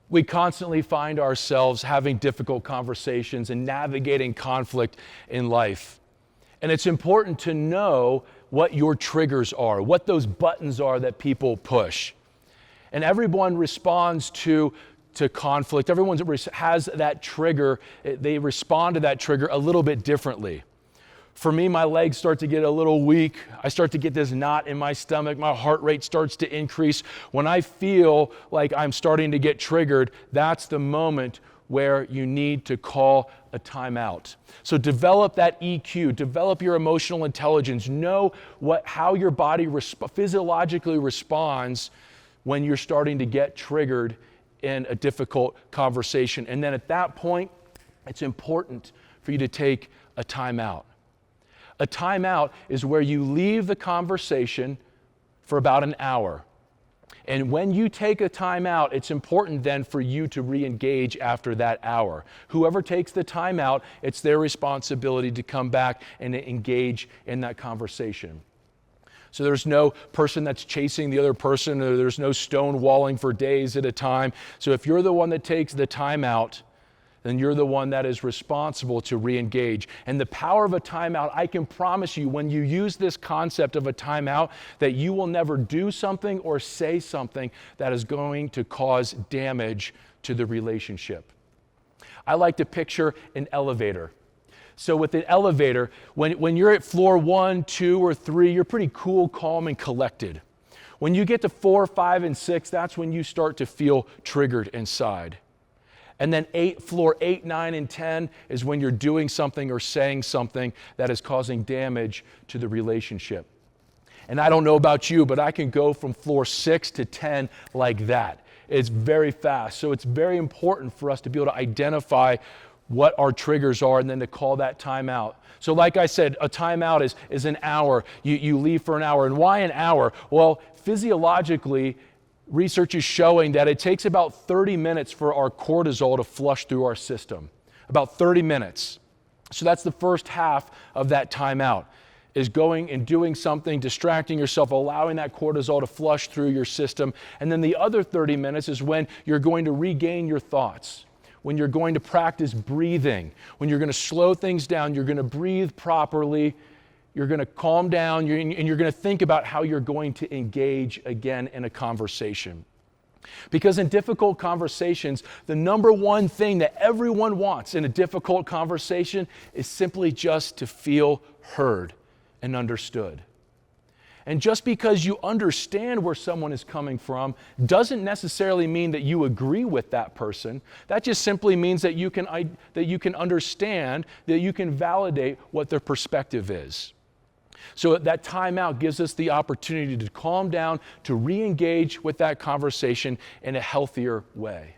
We constantly find ourselves having difficult conversations and navigating conflict in life. And it's important to know what your triggers are, what those buttons are that people push. And everyone responds to conflict. Everyone has that trigger. They respond to that trigger a little bit differently. For me, my legs start to get a little weak. I start to get this knot in my stomach. My heart rate starts to increase. When I feel like I'm starting to get triggered, that's the moment where you need to call a timeout. So develop that EQ, develop your emotional intelligence, know how your body physiologically responds when you're starting to get triggered in a difficult conversation. And then at that point, it's important for you to take a timeout. A timeout is where you leave the conversation for about an hour. And when you take a timeout, it's important then for you to re-engage after that hour. Whoever takes the timeout, it's their responsibility to come back and engage in that conversation. So there's no person that's chasing the other person, or there's no stonewalling for days at a time. So if you're the one that takes the timeout, then you're the one that is responsible to re-engage. And the power of a timeout, I can promise you, when you use this concept of a timeout, that you will never do something or say something that is going to cause damage to the relationship. I like to picture an elevator. So with an elevator, when you're at floor 1, 2, or 3, you're pretty cool, calm, and collected. When you get to 4, 5, and 6, that's when you start to feel triggered inside. And then floor 8, 9, and 10 is when you're doing something or saying something that is causing damage to the relationship. And I don't know about you, but I can go from floor 6 to 10 like that. It's very fast. So it's very important for us to be able to identify what our triggers are and then to call that time out. So like I said, a timeout is an hour. You leave for an hour. And why an hour? Well, physiologically, research is showing that it takes about 30 minutes for our cortisol to flush through our system. About 30 minutes. So that's the first half of that timeout, is going and doing something, distracting yourself, allowing that cortisol to flush through your system. And then the other 30 minutes is when you're going to regain your thoughts, when you're going to practice breathing, when you're going to slow things down, you're going to breathe properly, you're going to calm down, and you're going to think about how you're going to engage again in a conversation. Because in difficult conversations, the number one thing that everyone wants in a difficult conversation is simply just to feel heard and understood. And just because you understand where someone is coming from doesn't necessarily mean that you agree with that person. That just simply means that you can understand, that you can validate what their perspective is. So that timeout gives us the opportunity to calm down, to re-engage with that conversation in a healthier way.